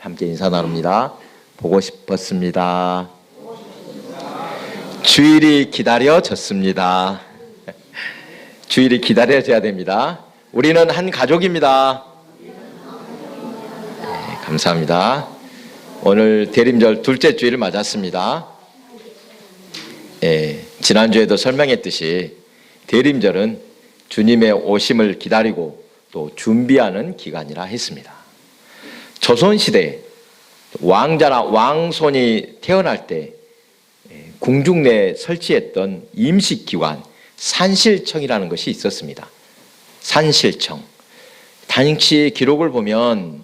함께 인사 나눕니다. 보고 싶었습니다. 주일이 기다려졌습니다. 주일이 기다려져야 됩니다. 우리는 한 가족입니다. 네, 감사합니다. 오늘 대림절 둘째 주일을 맞았습니다. 네, 지난주에도 설명했듯이 대림절은 주님의 오심을 기다리고 또 준비하는 기간이라 했습니다. 조선시대에 왕자나 왕손이 태어날 때 궁중 내에 설치했던 임시기관 산실청이라는 것이 있었습니다. 산실청. 당시 기록을 보면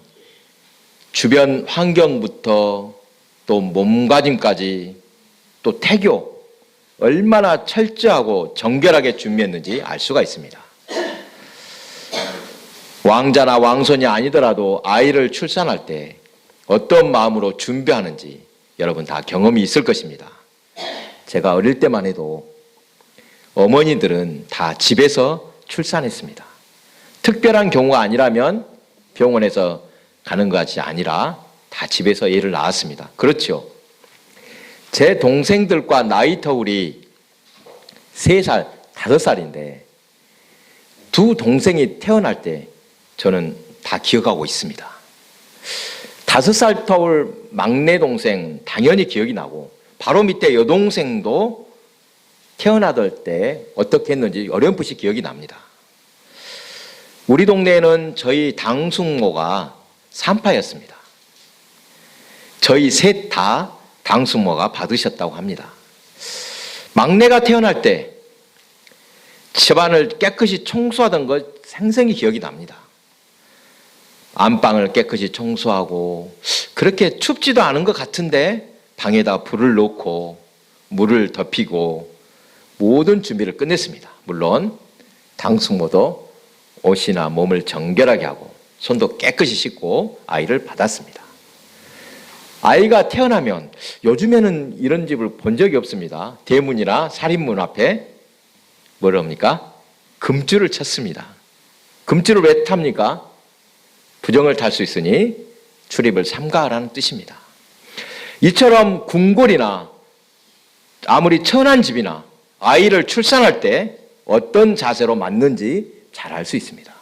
주변 환경부터 또 몸가짐까지 또 태교 얼마나 철저하고 정결하게 준비했는지 알 수가 있습니다. 왕자나 왕손이 아니더라도 아이를 출산할 때 어떤 마음으로 준비하는지 여러분 다 경험이 있을 것입니다. 제가 어릴 때만 해도 어머니들은 다 집에서 출산했습니다. 특별한 경우가 아니라면 병원에서 가는 것이 아니라 다 집에서 애를 낳았습니다. 그렇죠. 제 동생들과 나이 터울이 3살, 5살인데 두 동생이 태어날 때 저는 다 기억하고 있습니다. 5살 터울 막내 동생 당연히 기억이 나고 바로 밑에 여동생도 태어나던 때 어떻게 했는지 어렴풋이 기억이 납니다. 우리 동네에는 저희 당숙모가 산파였습니다. 저희 셋 다 당숙모가 받으셨다고 합니다. 막내가 태어날 때 집안을 깨끗이 청소하던 것 생생히 기억이 납니다. 안방을 깨끗이 청소하고 그렇게 춥지도 않은 것 같은데 방에다 불을 놓고 물을 덮이고 모든 준비를 끝냈습니다. 물론 당숙모도 옷이나 몸을 정결하게 하고 손도 깨끗이 씻고 아이를 받았습니다. 아이가 태어나면 요즘에는 이런 집을 본 적이 없습니다. 대문이나 살인문 앞에 뭐라 합니까? 금줄을 쳤습니다. 금줄을 왜 탑니까? 부정을 탈 수 있으니 출입을 삼가하라는 뜻입니다. 이처럼 궁궐이나 아무리 천한 집이나 아이를 출산할 때 어떤 자세로 맞는지 잘 알 수 있습니다.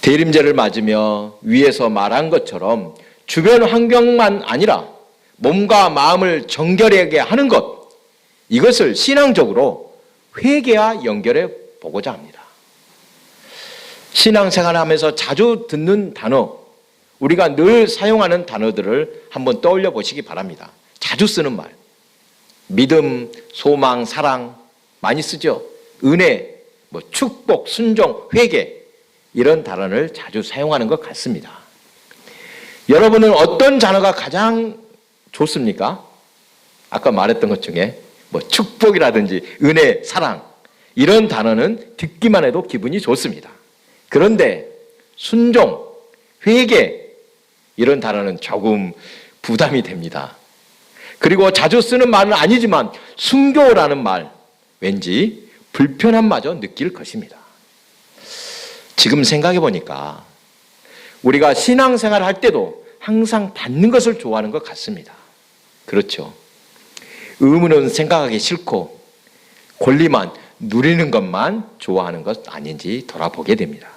대림절을 맞으며 위에서 말한 것처럼 주변 환경만 아니라 몸과 마음을 정결하게 하는 것, 이것을 신앙적으로 회개와 연결해 보고자 합니다. 신앙생활을 하면서 자주 듣는 단어, 우리가 늘 사용하는 단어들을 한번 떠올려 보시기 바랍니다. 자주 쓰는 말, 믿음, 소망, 사랑 많이 쓰죠. 은혜, 축복, 순종, 회개 이런 단어를 자주 사용하는 것 같습니다. 여러분은 어떤 단어가 가장 좋습니까? 아까 말했던 것 중에 축복이라든지 은혜, 사랑 이런 단어는 듣기만 해도 기분이 좋습니다. 그런데 순종, 회개 이런 단어는 조금 부담이 됩니다. 그리고 자주 쓰는 말은 아니지만 순교라는 말 왠지 불편함마저 느낄 것입니다. 지금 생각해 보니까 우리가 신앙생활을 할 때도 항상 받는 것을 좋아하는 것 같습니다. 그렇죠. 의무는 생각하기 싫고 권리만 누리는 것만 좋아하는 것 아닌지 돌아보게 됩니다.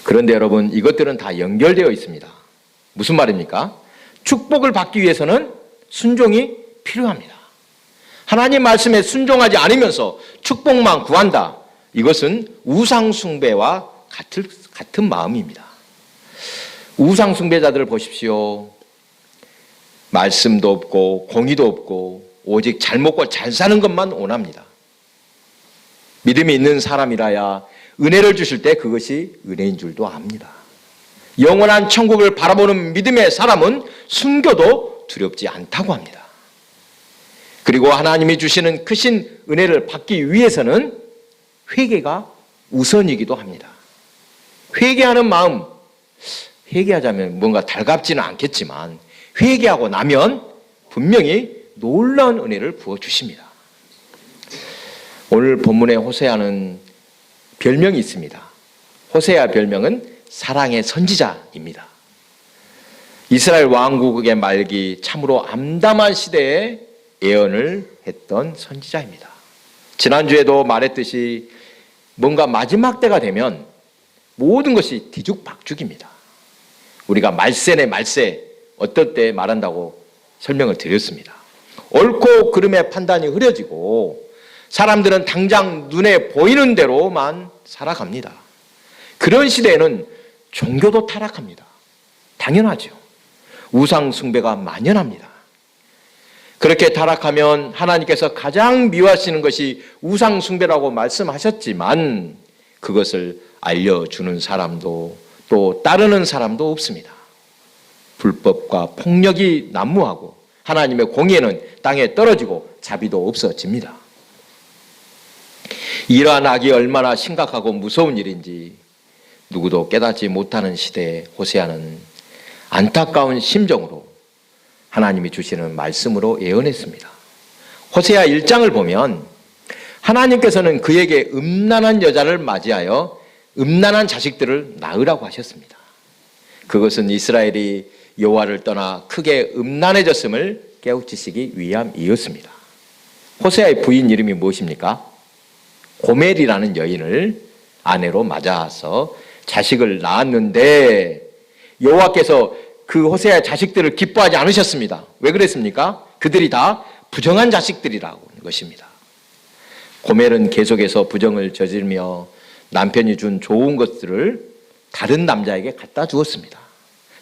그런데 여러분 이것들은 다 연결되어 있습니다. 무슨 말입니까? 축복을 받기 위해서는 순종이 필요합니다. 하나님 말씀에 순종하지 않으면서 축복만 구한다. 이것은 우상숭배와 같은 마음입니다. 우상숭배자들을 보십시오. 말씀도 없고 공의도 없고 오직 잘 먹고 잘 사는 것만 원합니다. 믿음이 있는 사람이라야 은혜를 주실 때 그것이 은혜인 줄도 압니다. 영원한 천국을 바라보는 믿음의 사람은 순교도 두렵지 않다고 합니다. 그리고 하나님이 주시는 크신 은혜를 받기 위해서는 회개가 우선이기도 합니다. 회개하는 마음, 회개하자면 뭔가 달갑지는 않겠지만 회개하고 나면 분명히 놀라운 은혜를 부어주십니다. 오늘 본문의 호세아는 별명이 있습니다. 호세아 별명은 사랑의 선지자입니다. 이스라엘 왕국의 말기 참으로 암담한 시대에 예언을 했던 선지자입니다. 지난주에도 말했듯이 뭔가 마지막 때가 되면 모든 것이 뒤죽박죽입니다. 우리가 말세네 말세 어떨 때 말한다고 설명을 드렸습니다. 옳고 그름의 판단이 흐려지고 사람들은 당장 눈에 보이는 대로만 살아갑니다. 그런 시대에는 종교도 타락합니다. 당연하죠. 우상 숭배가 만연합니다. 그렇게 타락하면 하나님께서 가장 미워하시는 것이 우상 숭배라고 말씀하셨지만 그것을 알려주는 사람도 또 따르는 사람도 없습니다. 불법과 폭력이 난무하고 하나님의 공의는 땅에 떨어지고 자비도 없어집니다. 이러한 악이 얼마나 심각하고 무서운 일인지 누구도 깨닫지 못하는 시대에 호세아는 안타까운 심정으로 하나님이 주시는 말씀으로 예언했습니다. 호세아 1장을 보면 하나님께서는 그에게 음란한 여자를 맞이하여 음란한 자식들을 낳으라고 하셨습니다. 그것은 이스라엘이 여호와를 떠나 크게 음란해졌음을 깨우치시기 위함이었습니다. 호세아의 부인 이름이 무엇입니까? 고멜이라는 여인을 아내로 맞아서 자식을 낳았는데 여호와께서 그 호세아의 자식들을 기뻐하지 않으셨습니다. 왜 그랬습니까? 그들이 다 부정한 자식들이라고 하는 것입니다. 고멜은 계속해서 부정을 저지르며 남편이 준 좋은 것들을 다른 남자에게 갖다 주었습니다.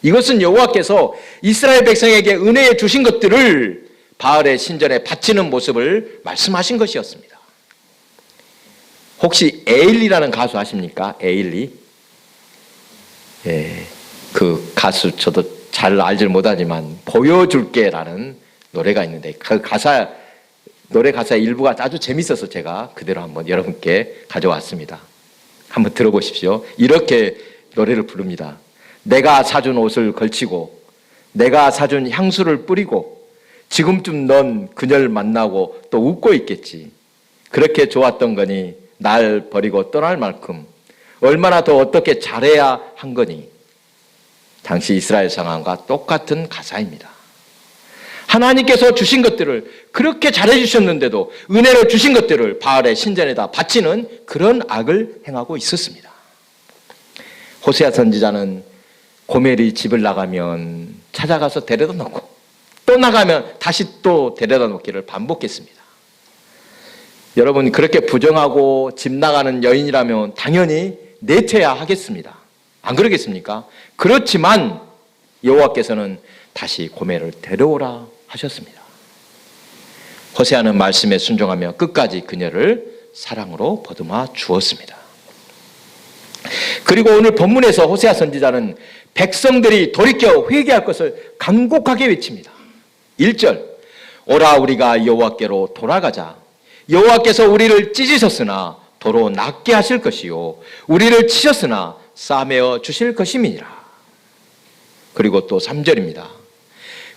이것은 여호와께서 이스라엘 백성에게 은혜에 주신 것들을 바알의 신전에 바치는 모습을 말씀하신 것이었습니다. 혹시 에일리라는 가수 아십니까? 에일리? 예, 그 가수 저도 잘 알질 못하지만 보여줄게라는 노래가 있는데 그 노래 가사의 일부가 아주 재밌어서 제가 그대로 한번 여러분께 가져왔습니다. 한번 들어보십시오. 이렇게 노래를 부릅니다. 내가 사준 옷을 걸치고 내가 사준 향수를 뿌리고 지금쯤 넌 그녀를 만나고 또 웃고 있겠지. 그렇게 좋았던 거니 날 버리고 떠날 만큼 얼마나 더 어떻게 잘해야 한 거니. 당시 이스라엘 상황과 똑같은 가사입니다. 하나님께서 주신 것들을 그렇게 잘해주셨는데도 은혜로 주신 것들을 바알의 신전에다 바치는 그런 악을 행하고 있었습니다. 호세아 선지자는 고멜이 집을 나가면 찾아가서 데려다 놓고 또 나가면 다시 또 데려다 놓기를 반복했습니다. 여러분 그렇게 부정하고 집 나가는 여인이라면 당연히 내쳐야 하겠습니다. 안 그러겠습니까? 그렇지만 여호와께서는 다시 고멜을 데려오라 하셨습니다. 호세아는 말씀에 순종하며 끝까지 그녀를 사랑으로 보듬어 주었습니다. 그리고 오늘 본문에서 호세아 선지자는 백성들이 돌이켜 회개할 것을 간곡하게 외칩니다. 1절 오라 우리가 여호와께로 돌아가자. 여호와께서 우리를 찢으셨으나 도로 낫게 하실 것이요 우리를 치셨으나 싸매어 주실 것임이니라. 그리고 또 3절입니다.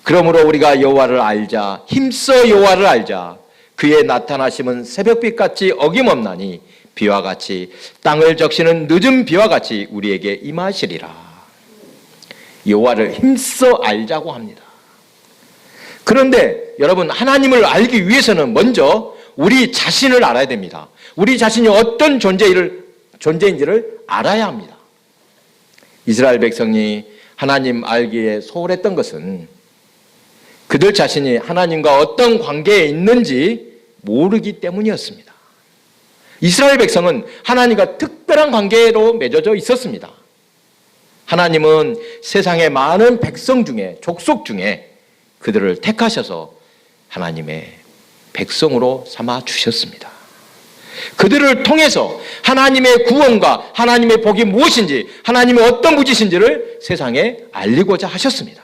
그러므로 우리가 여호와를 알자. 힘써 여호와를 알자. 그의 나타나심은 새벽빛같이 어김없나니 비와 같이 땅을 적시는 늦은 비와 같이 우리에게 임하시리라. 여호와를 힘써 알자고 합니다. 그런데 여러분 하나님을 알기 위해서는 먼저 우리 자신을 알아야 됩니다. 우리 자신이 어떤 존재인지를 알아야 합니다. 이스라엘 백성이 하나님 알기에 소홀했던 것은 그들 자신이 하나님과 어떤 관계에 있는지 모르기 때문이었습니다. 이스라엘 백성은 하나님과 특별한 관계로 맺어져 있었습니다. 하나님은 세상의 많은 백성 중에 족속 중에 그들을 택하셔서 하나님의 백성으로 삼아 주셨습니다. 그들을 통해서 하나님의 구원과 하나님의 복이 무엇인지 하나님의 어떤 분이신지를 세상에 알리고자 하셨습니다.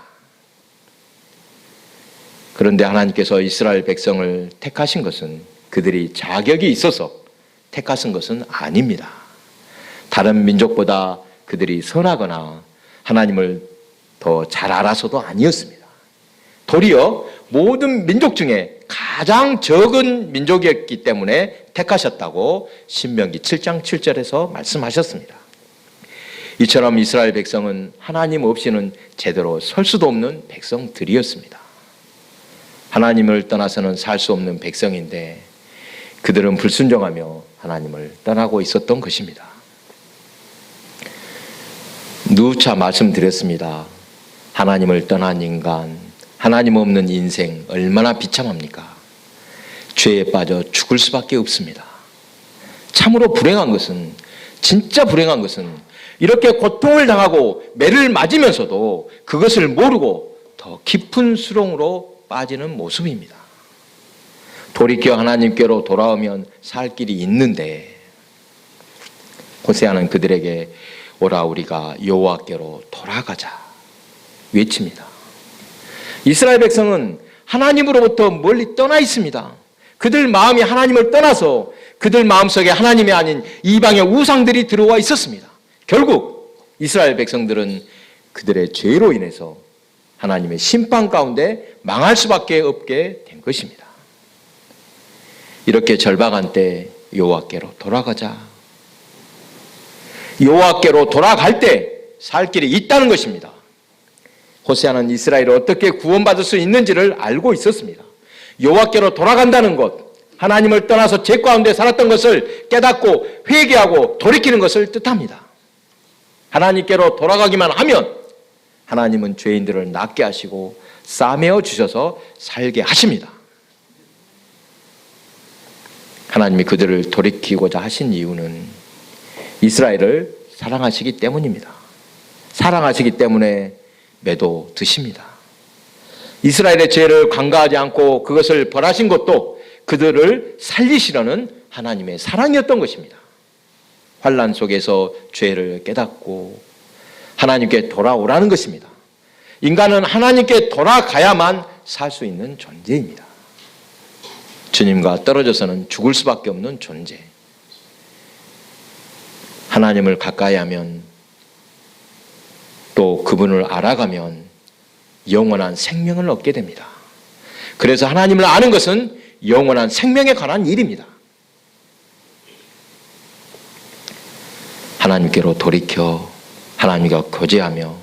그런데 하나님께서 이스라엘 백성을 택하신 것은 그들이 자격이 있어서 택하신 것은 아닙니다. 다른 민족보다 그들이 선하거나 하나님을 더 잘 알아서도 아니었습니다. 도리어 모든 민족 중에 가장 적은 민족이었기 때문에 택하셨다고 신명기 7장 7절에서 말씀하셨습니다. 이처럼 이스라엘 백성은 하나님 없이는 제대로 설 수도 없는 백성들이었습니다. 하나님을 떠나서는 살 수 없는 백성인데 그들은 불순종하며 하나님을 떠나고 있었던 것입니다. 누차 말씀드렸습니다. 하나님을 떠난 인간, 하나님 없는 인생 얼마나 비참합니까? 죄에 빠져 죽을 수밖에 없습니다. 참으로 불행한 것은, 진짜 불행한 것은 이렇게 고통을 당하고 매를 맞으면서도 그것을 모르고 더 깊은 수렁으로 빠지는 모습입니다. 돌이켜 하나님께로 돌아오면 살 길이 있는데 호세아는 그들에게 오라 우리가 여호와께로 돌아가자 외칩니다. 이스라엘 백성은 하나님으로부터 멀리 떠나 있습니다. 그들 마음이 하나님을 떠나서 그들 마음속에 하나님이 아닌 이방의 우상들이 들어와 있었습니다. 결국 이스라엘 백성들은 그들의 죄로 인해서 하나님의 심판 가운데 망할 수밖에 없게 된 것입니다. 이렇게 절박한 때 여호와께로 돌아가자. 여호와께로 돌아갈 때 살 길이 있다는 것입니다. 호세아는 이스라엘이 어떻게 구원받을 수 있는지를 알고 있었습니다. 여호와께로 돌아간다는 것, 하나님을 떠나서 죄 가운데 살았던 것을 깨닫고 회개하고 돌이키는 것을 뜻합니다. 하나님께로 돌아가기만 하면 하나님은 죄인들을 낫게 하시고 싸매어 주셔서 살게 하십니다. 하나님이 그들을 돌이키고자 하신 이유는 이스라엘을 사랑하시기 때문입니다. 사랑하시기 때문에 매도 드십니다. 이스라엘의 죄를 간과하지 않고 그것을 벌하신 것도 그들을 살리시려는 하나님의 사랑이었던 것입니다. 환난 속에서 죄를 깨닫고 하나님께 돌아오라는 것입니다. 인간은 하나님께 돌아가야만 살 수 있는 존재입니다. 주님과 떨어져서는 죽을 수밖에 없는 존재. 하나님을 가까이 하면 또 그분을 알아가면 영원한 생명을 얻게 됩니다. 그래서 하나님을 아는 것은 영원한 생명에 관한 일입니다. 하나님께로 돌이켜 하나님과 교제하며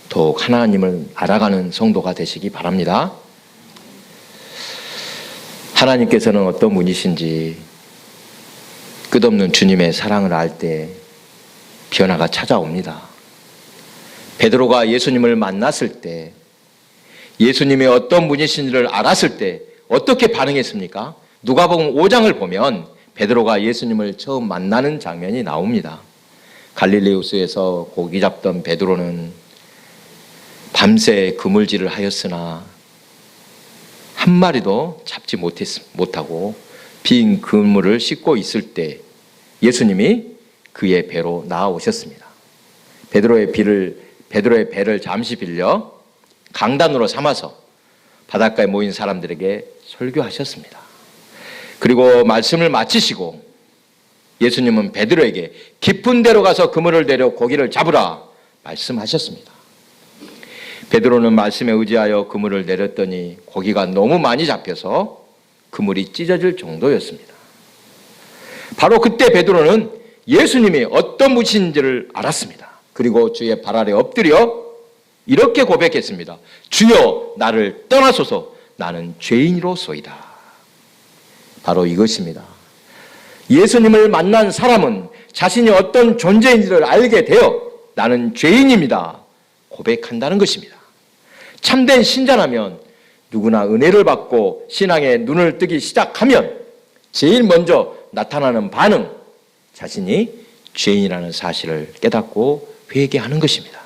더욱 하나님을 알아가는 성도가 되시기 바랍니다. 하나님께서는 어떤 분이신지 끝없는 주님의 사랑을 알 때 변화가 찾아옵니다. 베드로가 예수님을 만났을 때 예수님이 어떤 분이신지를 알았을 때 어떻게 반응했습니까? 누가복음 5장을 보면 베드로가 예수님을 처음 만나는 장면이 나옵니다. 갈릴리 호수에서 고기 잡던 베드로는 밤새 그물질을 하였으나 한 마리도 잡지 못하고 빈 그물을 씻고 있을 때 예수님이 그의 배로 나아오셨습니다. 베드로의 배를 잠시 빌려 강단으로 삼아서 바닷가에 모인 사람들에게 설교하셨습니다. 그리고 말씀을 마치시고 예수님은 베드로에게 깊은 데로 가서 그물을 내려 고기를 잡으라 말씀하셨습니다. 베드로는 말씀에 의지하여 그물을 내렸더니 고기가 너무 많이 잡혀서 그물이 찢어질 정도였습니다. 바로 그때 베드로는 예수님이 어떤 분이신지를 알았습니다. 그리고 주의 발 아래 엎드려 이렇게 고백했습니다. 주여 나를 떠나소서 나는 죄인이로소이다. 바로 이것입니다. 예수님을 만난 사람은 자신이 어떤 존재인지를 알게 되어 나는 죄인입니다. 고백한다는 것입니다. 참된 신자라면 누구나 은혜를 받고 신앙에 눈을 뜨기 시작하면 제일 먼저 나타나는 반응, 자신이 죄인이라는 사실을 깨닫고 회개하는 것입니다.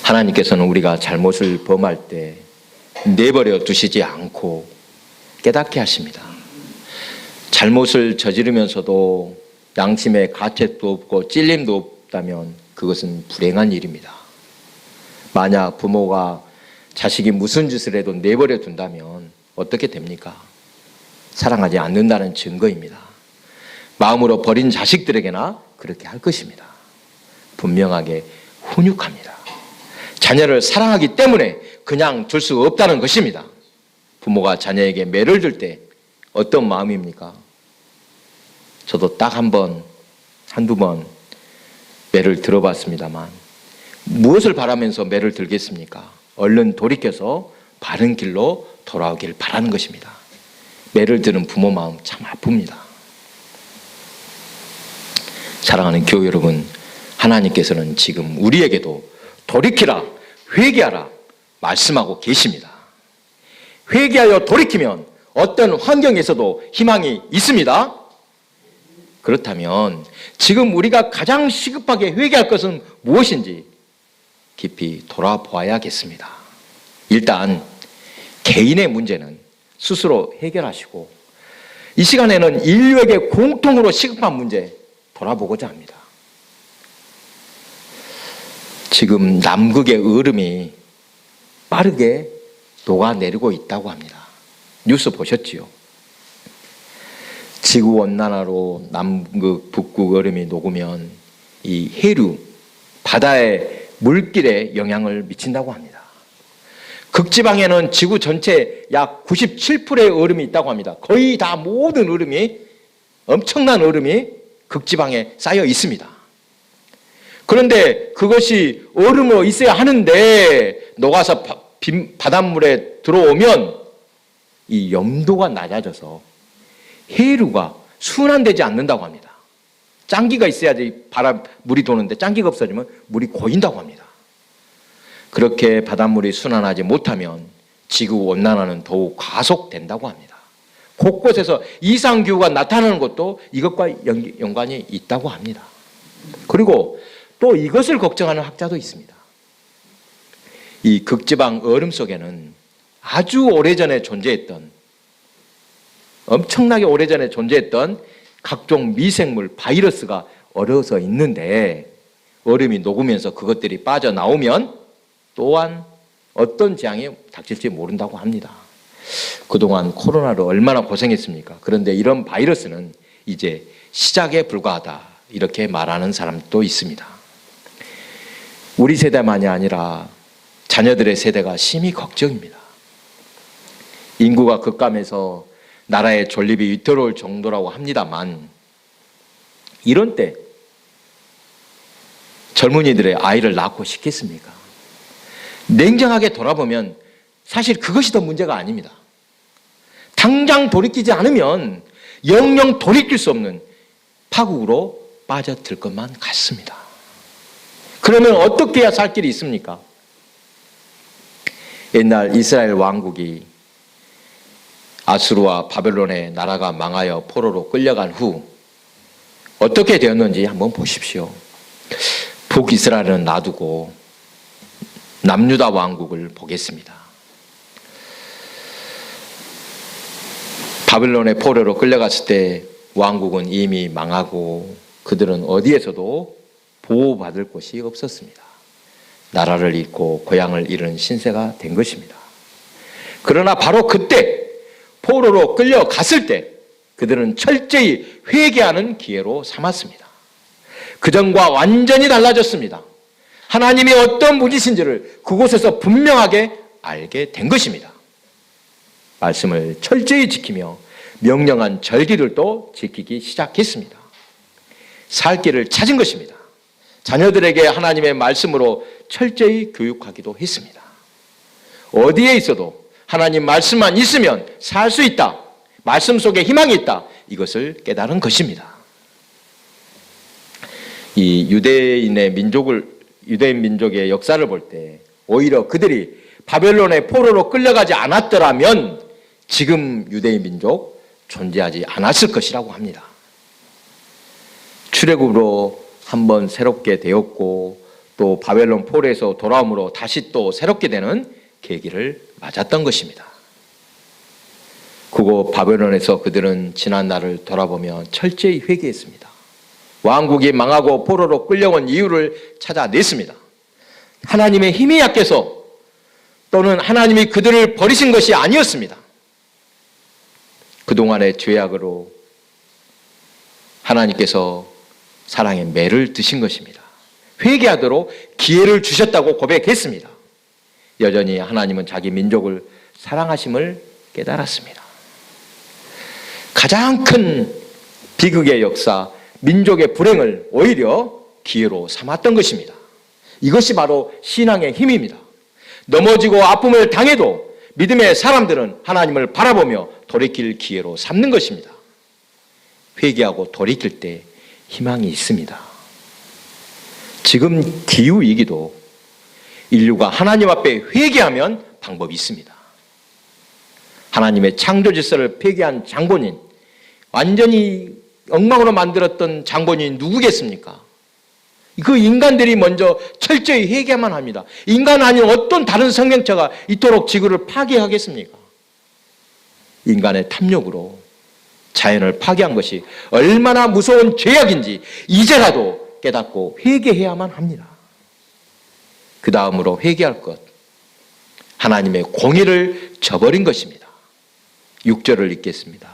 하나님께서는 우리가 잘못을 범할 때 내버려 두시지 않고 깨닫게 하십니다. 잘못을 저지르면서도 양심의 가책도 없고 찔림도 없다면 그것은 불행한 일입니다. 만약 부모가 자식이 무슨 짓을 해도 내버려 둔다면 어떻게 됩니까? 사랑하지 않는다는 증거입니다. 마음으로 버린 자식들에게나 그렇게 할 것입니다. 분명하게 훈육합니다. 자녀를 사랑하기 때문에 그냥 둘 수 없다는 것입니다. 부모가 자녀에게 매를 들 때 어떤 마음입니까? 저도 딱 한두 번 매를 들어봤습니다만 무엇을 바라면서 매를 들겠습니까? 얼른 돌이켜서 바른 길로 돌아오길 바라는 것입니다. 매를 드는 부모 마음 참 아픕니다. 사랑하는 교회 여러분, 하나님께서는 지금 우리에게도 돌이키라, 회개하라 말씀하고 계십니다. 회개하여 돌이키면 어떤 환경에서도 희망이 있습니다. 그렇다면 지금 우리가 가장 시급하게 회개할 것은 무엇인지 깊이 돌아보아야겠습니다. 일단 개인의 문제는 스스로 해결하시고 이 시간에는 인류에게 공통으로 시급한 문제 돌아보고자 합니다. 지금 남극의 얼음이 빠르게 녹아내리고 있다고 합니다. 뉴스 보셨지요? 지구온난화로 남극, 북극 얼음이 녹으면 이 해류, 바다의 물길에 영향을 미친다고 합니다. 극지방에는 지구 전체 약 97%의 얼음이 있다고 합니다. 거의 다 모든 얼음이, 엄청난 얼음이 극지방에 쌓여 있습니다. 그런데 그것이 얼음으로 있어야 하는데 녹아서 바닷물에 들어오면 이 염도가 낮아져서 해류가 순환되지 않는다고 합니다. 짱기가 있어야지 물이 도는데 짱기가 없어지면 물이 고인다고 합니다. 그렇게 바닷물이 순환하지 못하면 지구온난화는 더욱 가속된다고 합니다. 곳곳에서 이상기후가 나타나는 것도 이것과 연관이 있다고 합니다. 그리고 또 이것을 걱정하는 학자도 있습니다. 이 극지방 얼음 속에는 아주 오래전에 존재했던, 엄청나게 오래전에 존재했던 각종 미생물, 바이러스가 얼어서 있는데 얼음이 녹으면서 그것들이 빠져나오면 또한 어떤 재앙이 닥칠지 모른다고 합니다. 그동안 코로나로 얼마나 고생했습니까? 그런데 이런 바이러스는 이제 시작에 불과하다, 이렇게 말하는 사람도 있습니다. 우리 세대만이 아니라 자녀들의 세대가 심히 걱정입니다. 인구가 급감해서 나라의 존립이 위태로울 정도라고 합니다만 이런 때 젊은이들의 아이를 낳고 싶겠습니까? 냉정하게 돌아보면 사실 그것이 더 문제가 아닙니다. 당장 돌이키지 않으면 영영 돌이킬 수 없는 파국으로 빠져들 것만 같습니다. 그러면 어떻게 해야 살 길이 있습니까? 옛날 이스라엘 왕국이 아수르와 바벨론의 나라가 망하여 포로로 끌려간 후 어떻게 되었는지 한번 보십시오. 북이스라엘은 놔두고 남유다 왕국을 보겠습니다. 바벨론의 포로로 끌려갔을 때 왕국은 이미 망하고 그들은 어디에서도 보호받을 곳이 없었습니다. 나라를 잃고 고향을 잃은 신세가 된 것입니다. 그러나 바로 그때 포로로 끌려갔을 때 그들은 철저히 회개하는 기회로 삼았습니다. 그전과 완전히 달라졌습니다. 하나님이 어떤 분이신지를 그곳에서 분명하게 알게 된 것입니다. 말씀을 철저히 지키며 명령한 절기들도 지키기 시작했습니다. 살 길을 찾은 것입니다. 자녀들에게 하나님의 말씀으로 철저히 교육하기도 했습니다. 어디에 있어도 하나님 말씀만 있으면 살 수 있다. 말씀 속에 희망이 있다. 이것을 깨달은 것입니다. 이 유대인 민족의 역사를 볼 때 오히려 그들이 바벨론의 포로로 끌려가지 않았더라면 지금 유대인 민족 존재하지 않았을 것이라고 합니다. 출애굽으로 한번 새롭게 되었고 또 바벨론 포로에서 돌아옴으로 다시 또 새롭게 되는 계기를 맞았던 것입니다. 그곳 바벨론에서 그들은 지난 날을 돌아보며 철저히 회개했습니다. 왕국이 망하고 포로로 끌려온 이유를 찾아냈습니다. 하나님의 힘이 약해서 또는 하나님이 그들을 버리신 것이 아니었습니다. 그동안의 죄악으로 하나님께서 사랑의 매를 드신 것입니다. 회개하도록 기회를 주셨다고 고백했습니다. 여전히 하나님은 자기 민족을 사랑하심을 깨달았습니다. 가장 큰 비극의 역사, 민족의 불행을 오히려 기회로 삼았던 것입니다. 이것이 바로 신앙의 힘입니다. 넘어지고 아픔을 당해도 믿음의 사람들은 하나님을 바라보며 돌이킬 기회로 삼는 것입니다. 회개하고 돌이킬 때 희망이 있습니다. 지금 기후위기도 인류가 하나님 앞에 회개하면 방법이 있습니다. 하나님의 창조 질서를 폐기한 장본인, 완전히 엉망으로 만들었던 장본인이 누구겠습니까? 그 인간들이 먼저 철저히 회개만 합니다. 인간 아닌 어떤 다른 생명체가 이토록 지구를 파괴하겠습니까? 인간의 탐욕으로 자연을 파괴한 것이 얼마나 무서운 죄악인지 이제라도 깨닫고 회개해야만 합니다. 그 다음으로 회개할 것, 하나님의 공의를 저버린 것입니다. 6절을 읽겠습니다.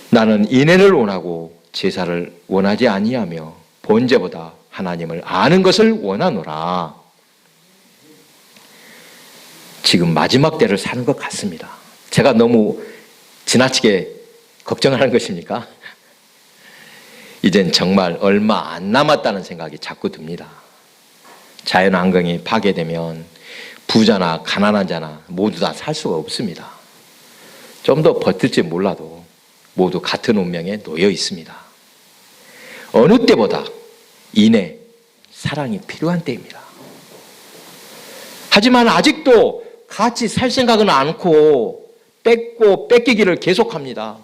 나는 인애를 원하고 제사를 원하지 아니하며 번제보다 하나님을 아는 것을 원하노라. 지금 마지막 때를 사는 것 같습니다. 제가 너무 지나치게 걱정하는 것입니까? 이젠 정말 얼마 안 남았다는 생각이 자꾸 듭니다. 자연환경이 파괴되면 부자나 가난한 자나 모두 다 살 수가 없습니다. 좀 더 버틸지 몰라도 모두 같은 운명에 놓여 있습니다. 어느 때보다 인애, 사랑이 필요한 때입니다. 하지만 아직도 같이 살 생각은 않고 뺏고 뺏기기를 계속합니다.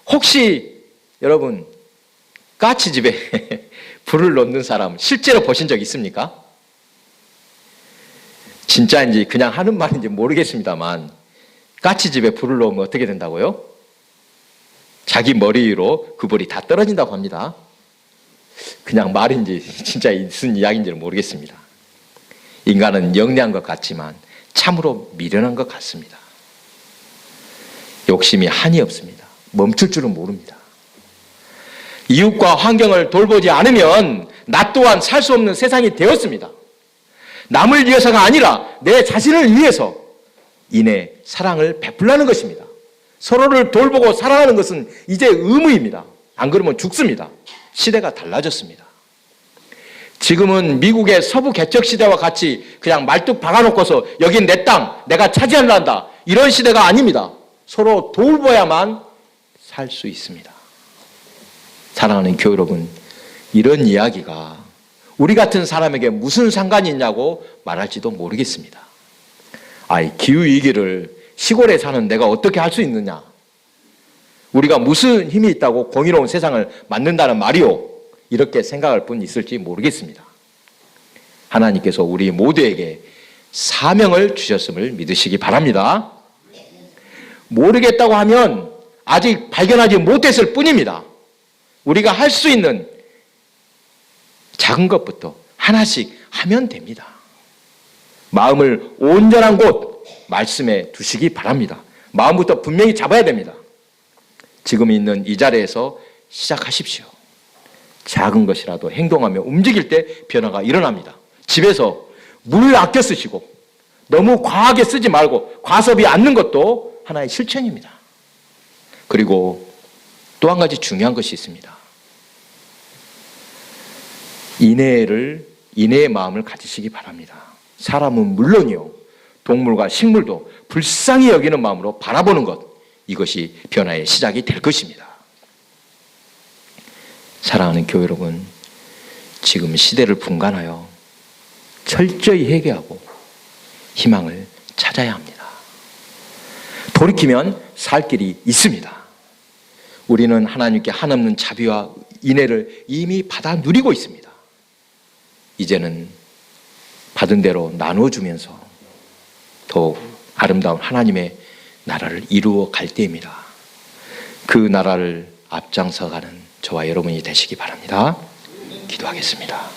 혹시 여러분 까치집에 불을 넣는 사람 실제로 보신 적 있습니까? 진짜인지 그냥 하는 말인지 모르겠습니다만 까치집에 불을 넣으면 어떻게 된다고요? 자기 머리 위로 그 불이 다 떨어진다고 합니다. 그냥 말인지 진짜 무슨 이야기인지는 모르겠습니다. 인간은 영리한 것 같지만 참으로 미련한 것 같습니다. 욕심이 한이 없습니다. 멈출 줄은 모릅니다. 이웃과 환경을 돌보지 않으면 나 또한 살 수 없는 세상이 되었습니다. 남을 위해서가 아니라 내 자신을 위해서 인애, 사랑을 베풀라는 것입니다. 서로를 돌보고 사랑하는 것은 이제 의무입니다. 안 그러면 죽습니다. 시대가 달라졌습니다. 지금은 미국의 서부 개척 시대와 같이 그냥 말뚝 박아놓고서 여긴 내 땅, 내가 차지하려한다. 이런 시대가 아닙니다. 서로 돌봐야만 살 수 있습니다. 사랑하는 교회 여러분, 이런 이야기가 우리 같은 사람에게 무슨 상관이 있냐고 말할지도 모르겠습니다. 기후위기를 시골에 사는 내가 어떻게 할 수 있느냐? 우리가 무슨 힘이 있다고 공의로운 세상을 만든다는 말이요? 이렇게 생각할 분 있을지 모르겠습니다. 하나님께서 우리 모두에게 사명을 주셨음을 믿으시기 바랍니다. 모르겠다고 하면 아직 발견하지 못했을 뿐입니다. 우리가 할 수 있는 작은 것부터 하나씩 하면 됩니다. 마음을 온전한 곳 말씀에 두시기 바랍니다. 마음부터 분명히 잡아야 됩니다. 지금 있는 이 자리에서 시작하십시오. 작은 것이라도 행동하며 움직일 때 변화가 일어납니다. 집에서 물 아껴 쓰시고 너무 과하게 쓰지 말고 과소비 않는 것도 하나의 실천입니다. 그리고 또 한 가지 중요한 것이 있습니다. 인애의 마음을 가지시기 바랍니다. 사람은 물론이요, 동물과 식물도 불쌍히 여기는 마음으로 바라보는 것, 이것이 변화의 시작이 될 것입니다. 사랑하는 교회 여러분, 지금 시대를 분간하여 철저히 회개하고 희망을 찾아야 합니다. 돌이키면 살 길이 있습니다. 우리는 하나님께 한없는 자비와 인애를 이미 받아 누리고 있습니다. 이제는 받은 대로 나눠주면서 더욱 아름다운 하나님의 나라를 이루어 갈 때입니다. 그 나라를 앞장서가는 저와 여러분이 되시기 바랍니다. 기도하겠습니다.